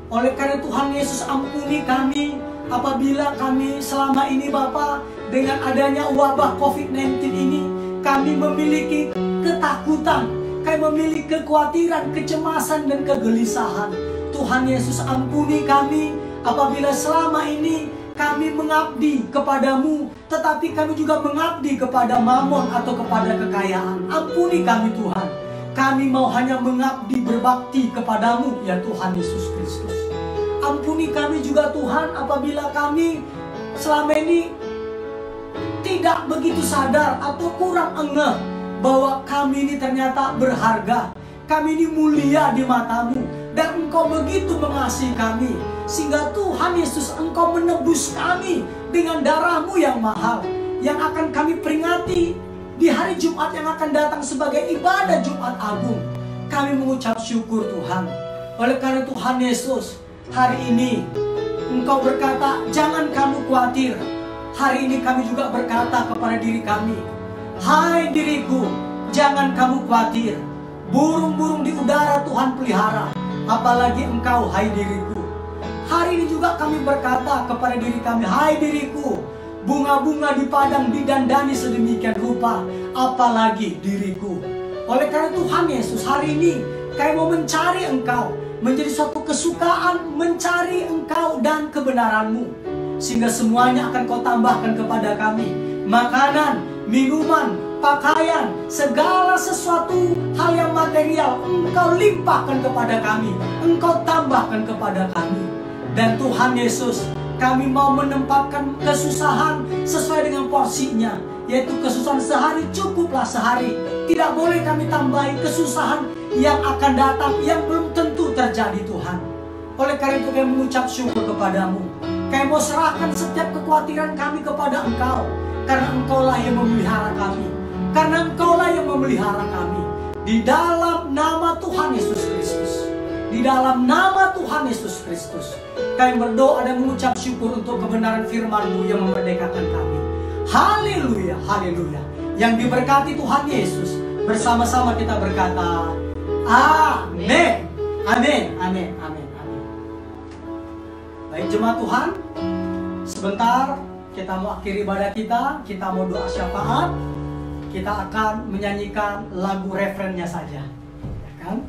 Oleh karena Tuhan Yesus, ampuni kami apabila kami selama ini Bapa, dengan adanya wabah COVID-19 ini, kami memiliki ketakutan, kami memiliki kekhawatiran, kecemasan dan kegelisahan. Tuhan Yesus, ampuni kami apabila selama ini kami mengabdi kepadamu, tetapi kami juga mengabdi kepada mamon atau kepada kekayaan. Ampuni kami Tuhan. Kami mau hanya mengabdi berbakti kepadamu ya Tuhan Yesus Kristus. Ampuni kami juga Tuhan apabila kami selama ini tidak begitu sadar atau kurang engeh bahwa kami ini ternyata berharga. Kami ini mulia di matamu dan Engkau begitu mengasihi kami, sehingga Tuhan Yesus, Engkau menebus kami dengan darah-Mu yang mahal, yang akan kami peringati di hari Jumat yang akan datang sebagai ibadah Jumat Agung. Kami mengucap syukur Tuhan. Oleh karena Tuhan Yesus, hari ini Engkau berkata, jangan kamu khawatir. Hari ini kami juga berkata kepada diri kami, hai diriku, jangan kamu khawatir. Burung-burung di udara Tuhan pelihara, apalagi engkau, hai diriku. Hari ini juga kami berkata kepada diri kami, hai diriku, bunga-bunga di padang didandani sedemikian rupa, apalagi diriku. Oleh karena Tuhan Yesus, hari ini kami mau mencari Engkau, menjadi suatu kesukaan mencari Engkau dan kebenaran-Mu, sehingga semuanya akan Kau tambahkan kepada kami. Makanan, minuman, pakaian, segala sesuatu hal yang material Engkau limpahkan kepada kami, Engkau tambahkan kepada kami. Dan Tuhan Yesus, kami mau menempatkan kesusahan sesuai dengan porsinya, yaitu kesusahan sehari cukuplah sehari. Tidak boleh kami tambahi kesusahan yang akan datang yang belum tentu terjadi, Tuhan. Oleh karena itu kami mengucap syukur kepadamu. Kami mau serahkan setiap kekhawatiran kami kepada Engkau, karena Engkaulah yang memelihara kami, karena Engkaulah yang memelihara kami. Di dalam nama Tuhan Yesus Kristus, di dalam nama Tuhan Yesus Kristus, kami berdoa dan mengucap syukur untuk kebenaran firman-Mu yang memerdekakan kami. Haleluya, haleluya. Yang diberkati Tuhan Yesus, bersama-sama kita berkata, amin, amin, amin, amin, amin. Baik jemaat Tuhan, sebentar kita mau akhiri ibadah kita mau doa syafaat. Kita akan menyanyikan lagu referennya saja, ya kan?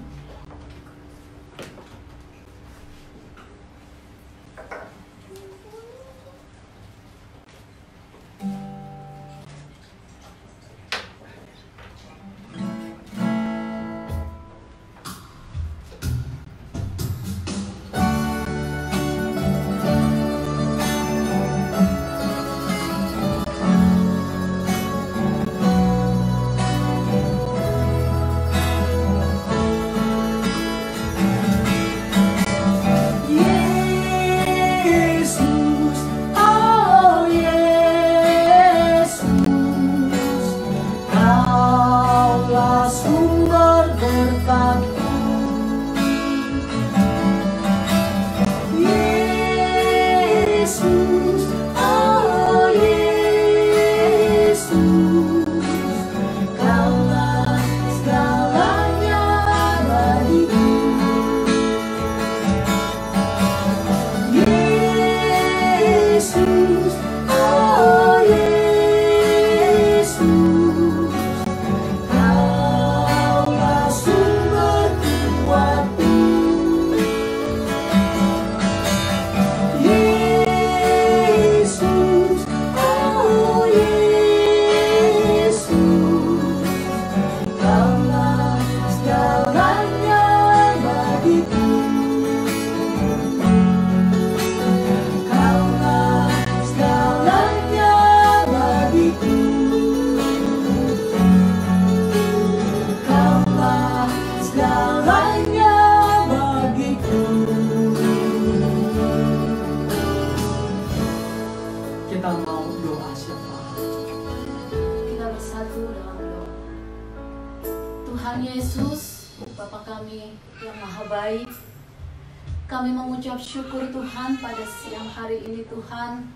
Tuhan Yesus, Bapa kami yang maha baik, kami mengucap syukur Tuhan pada siang hari ini Tuhan.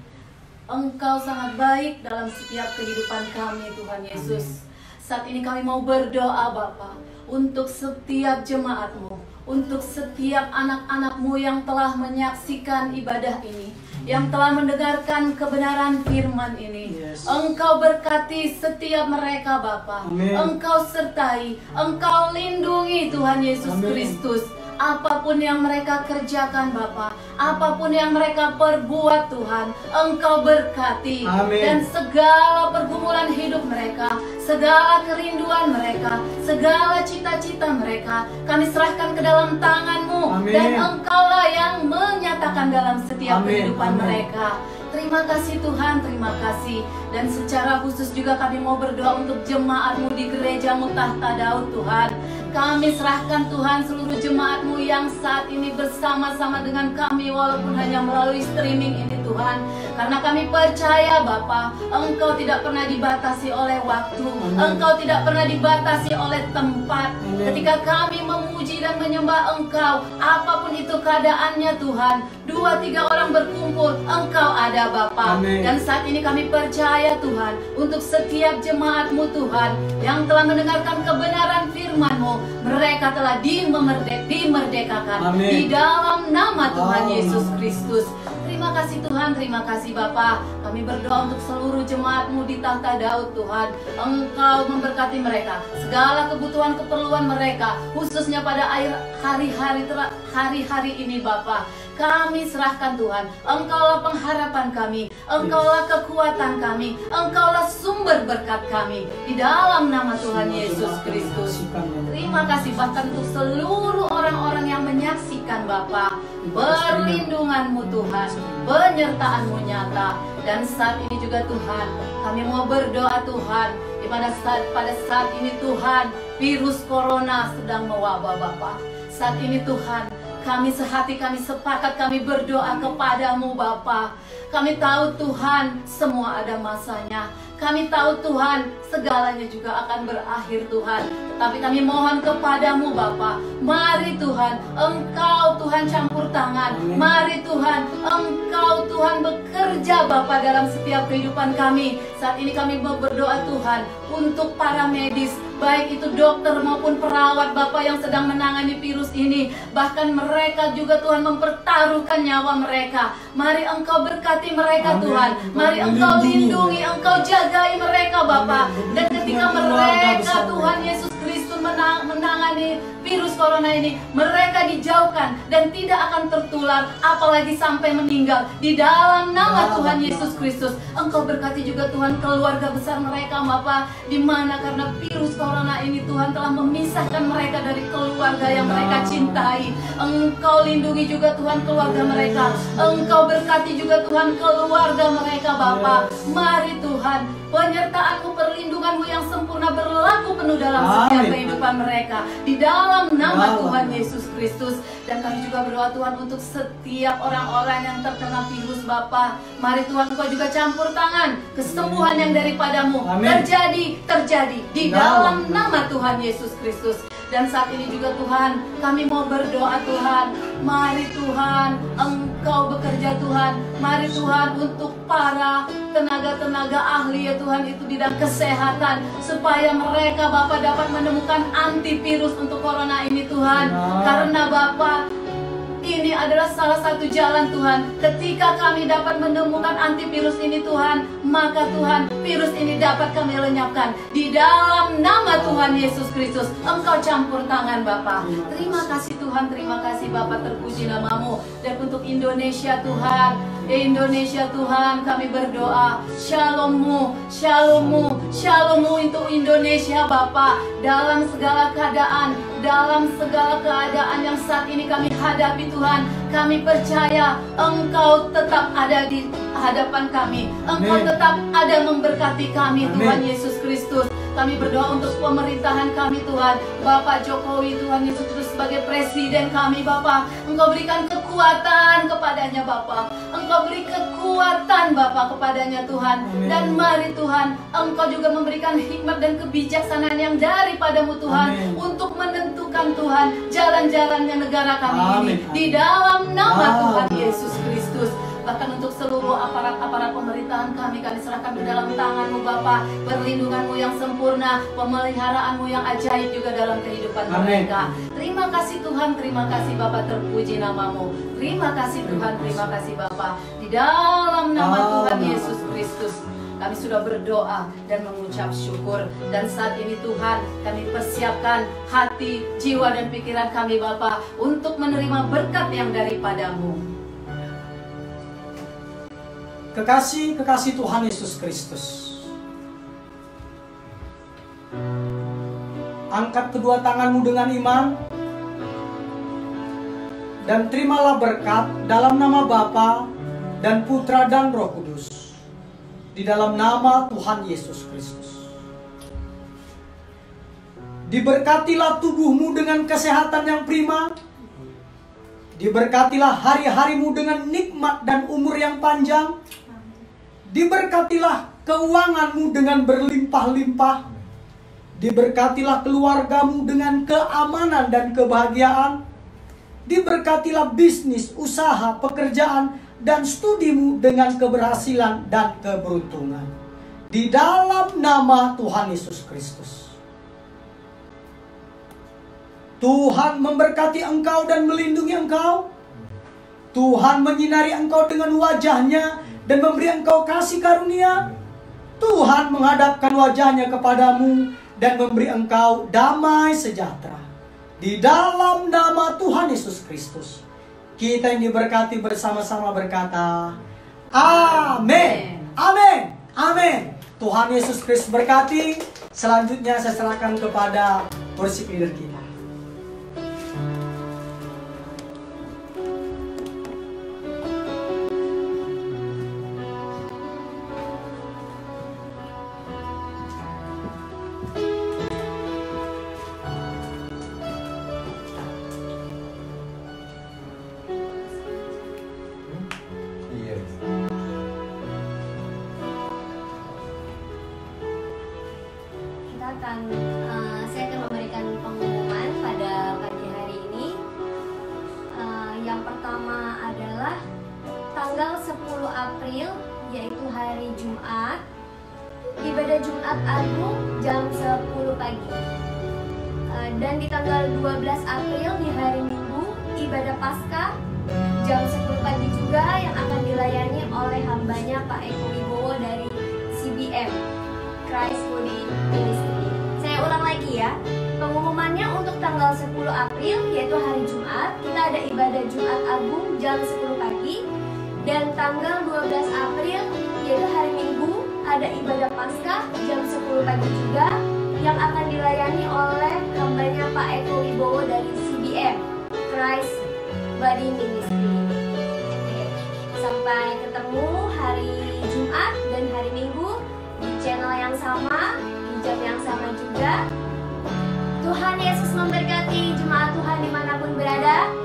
Engkau sangat baik dalam setiap kehidupan kami Tuhan Yesus. Saat ini kami mau berdoa Bapa untuk setiap jemaat-Mu, untuk setiap anak-anak-Mu yang telah menyaksikan ibadah ini, yang telah mendengarkan kebenaran firman ini. Engkau berkati setiap mereka Bapa. Engkau sertai, Engkau lindungi Tuhan Yesus Kristus. Apapun yang mereka kerjakan Bapa, apapun yang mereka perbuat Tuhan, Engkau berkati. Dan segala pergumulan hidup mereka, segala kerinduan mereka, segala cita-cita mereka, kami serahkan ke dalam tangan-Mu. Dan Engkaulah yang menyatakan dalam setiap kehidupan mereka. Terima kasih Tuhan, terima kasih. Dan secara khusus juga kami mau berdoa untuk jemaat-Mu di gereja-Mu Tahta Daud Tuhan. Kami serahkan Tuhan seluruh jemaat-Mu yang saat ini bersama-sama dengan kami walaupun hanya melalui streaming ini Tuhan. Karena kami percaya Bapa, Engkau tidak pernah dibatasi oleh waktu, Engkau tidak pernah dibatasi oleh tempat. Ketika kami memuji dan menyembah Engkau, apapun itu keadaannya Tuhan, 2, 3 orang berkumpul, Engkau ada Bapa. Amin. Dan saat ini kami percaya Tuhan, untuk setiap jemaat-Mu Tuhan yang telah mendengarkan kebenaran firman-Mu, mereka telah dimerdekakan. Amin. Di dalam nama Tuhan Amin. Yesus Kristus. Terima kasih Tuhan, terima kasih Bapa. Kami berdoa untuk seluruh jemaat-Mu di tahta Daud Tuhan. Engkau memberkati mereka, segala kebutuhan keperluan mereka, khususnya pada hari-hari ini Bapa. Kami serahkan Tuhan, Engkaulah pengharapan kami, Engkaulah kekuatan kami, Engkaulah sumber berkat kami. Di dalam nama Tuhan Yesus Kristus. Terima kasih bahkan untuk seluruh orang-orang yang menyaksikan Bapa. Perlindungan-Mu Tuhan, penyertaan-Mu nyata. Dan saat ini juga Tuhan, kami mau berdoa Tuhan, di mana pada saat ini Tuhan, virus corona sedang mewabah Bapa. Saat ini Tuhan, kami sehati, kami sepakat, kami berdoa kepadamu Bapa. Kami tahu Tuhan, semua ada masanya. Kami tahu Tuhan, segalanya juga akan berakhir Tuhan. Tetapi kami mohon kepadamu Bapa, mari Tuhan, Engkau Tuhan campur tangan. Mari Tuhan, Engkau Tuhan bekerja Bapa dalam setiap kehidupan kami. Saat ini kami berdoa Tuhan, untuk para medis, baik itu dokter maupun perawat Bapa yang sedang menangani virus ini. Bahkan mereka juga Tuhan mempertaruhkan nyawa mereka. Mari Engkau berkati mereka Tuhan. Mari Engkau lindungi, Engkau jagai mereka Bapa. Dan ketika mereka Tuhan Yesus Kristus menangani virus corona ini, mereka dijauhkan dan tidak akan tertular, apalagi sampai meninggal. Di dalam nama Tuhan Yesus Kristus, Engkau berkati juga Tuhan keluarga besar mereka Bapa. Di mana karena virus corona ini Tuhan telah memisahkan mereka dari keluarga yang mereka cintai. Engkau lindungi juga Tuhan keluarga mereka. Engkau berkati juga Tuhan keluarga mereka Bapa. Mari Tuhan, penyertaan-Mu, perlindungan-Mu yang sempurna berlaku penuh dalam setiap kehidupan mereka. Di dalam nama Tuhan Yesus Kristus. Dan kami juga berdoa Tuhan untuk setiap orang-orang yang terkena virus Bapa. Mari Tuhan, Engkau juga campur tangan, kesembuhan yang daripada-Mu terjadi di dalam nama Tuhan Yesus Kristus. Dan saat ini juga Tuhan, kami mau berdoa Tuhan. Mari Tuhan, Engkau bekerja Tuhan. Mari Tuhan, untuk para tenaga-tenaga ahli ya Tuhan, itu di bidang kesehatan, supaya mereka Bapak dapat menemukan antivirus untuk corona ini Tuhan. Karena Bapak, ini adalah salah satu jalan Tuhan. Ketika kami dapat menemukan antivirus ini Tuhan, maka Tuhan, virus ini dapat kami lenyapkan. Di dalam nama Tuhan Yesus Kristus, Engkau campur tangan Bapa. Terima kasih Tuhan, terima kasih Bapa, terpuji nama-Mu. Dan untuk Indonesia Tuhan, Indonesia Tuhan, kami berdoa Shalom-Mu, Shalom-Mu, Shalom-Mu untuk Indonesia Bapa. Dalam segala keadaan, dalam segala keadaan yang saat ini kami hadapi Tuhan, kami percaya Engkau tetap ada di hadapan kami. Engkau tetap ada memberkati kami Tuhan Yesus Kristus. Kami berdoa untuk pemerintahan kami Tuhan, Bapak Jokowi Tuhan Yesus Kristus sebagai presiden kami Bapak. Engkau berikan kekuatan kepadanya Bapak. Engkau beri kekuatan Bapak kepadanya Tuhan. Dan mari Tuhan, Engkau juga memberikan hikmat dan kebijaksanaan yang daripada-Mu Tuhan, untuk menentukan Tuhan jalan-jalannya negara kami ini. Di dalam nama Tuhan Yesus Kristus. Bahkan untuk seluruh aparat-aparat pemerintahan kami serahkan ke dalam tangan-Mu Bapa. Perlindungan-Mu yang sempurna, pemeliharaan-Mu yang ajaib juga dalam kehidupan mereka. Terima kasih Tuhan, terima kasih Bapa, terpuji nama-Mu. Terima kasih Tuhan, terima kasih Bapa. Di dalam nama Tuhan Yesus Kristus, kami sudah berdoa dan mengucap syukur. Dan saat ini Tuhan, kami persiapkan hati, jiwa, dan pikiran kami Bapa, untuk menerima berkat yang daripada-Mu. Kekasih Tuhan Yesus Kristus, angkat kedua tanganmu dengan iman dan terimalah berkat dalam nama Bapa dan Putra dan Roh Kudus, di dalam nama Tuhan Yesus Kristus. Diberkatilah tubuhmu dengan kesehatan yang prima. Diberkatilah hari-harimu dengan nikmat dan umur yang panjang. Diberkatilah keuanganmu dengan berlimpah-limpah. Diberkatilah keluargamu dengan keamanan dan kebahagiaan. Diberkatilah bisnis, usaha, pekerjaan, dan studimu dengan keberhasilan dan keberuntungan. Di dalam nama Tuhan Yesus Kristus. Tuhan memberkati engkau dan melindungi engkau. Tuhan menyinari engkau dengan wajahnya dan memberi engkau kasih karunia. Tuhan menghadapkan wajahnya kepadamu dan memberi engkau damai sejahtera. Di dalam nama Tuhan Yesus Kristus, kita yang diberkati bersama-sama berkata, amin, amin, amin. Tuhan Yesus Kristus berkati. Selanjutnya saya serahkan kepada worship leader kita. Saya akan memberikan pengumuman pada pagi hari ini. Yang pertama adalah tanggal 10 April, yaitu hari Jumat, ibadah Jumat Agung jam 10 pagi. Dan di tanggal 12 April di hari Minggu, ibadah Paskah jam 10 pagi juga yang akan dilayani oleh hambanya Pak Eko Wibowo dari CBM, Christ Body Ministry. Saya ulang lagi ya, pengumumannya untuk tanggal 10 April yaitu hari Jumat, kita ada ibadah Jumat Agung jam 10 pagi. Dan tanggal 12 April yaitu hari Minggu, ada ibadah Paskah jam 10 pagi juga yang akan dilayani oleh hambanya Pak Eko Wibowo dari CBM, Christ Body Ministry. Oke, sampai ketemu hari Jumat dan hari Minggu di channel yang sama, di jam yang sama juga. Tuhan Yesus memberkati jemaat Tuhan dimanapun berada.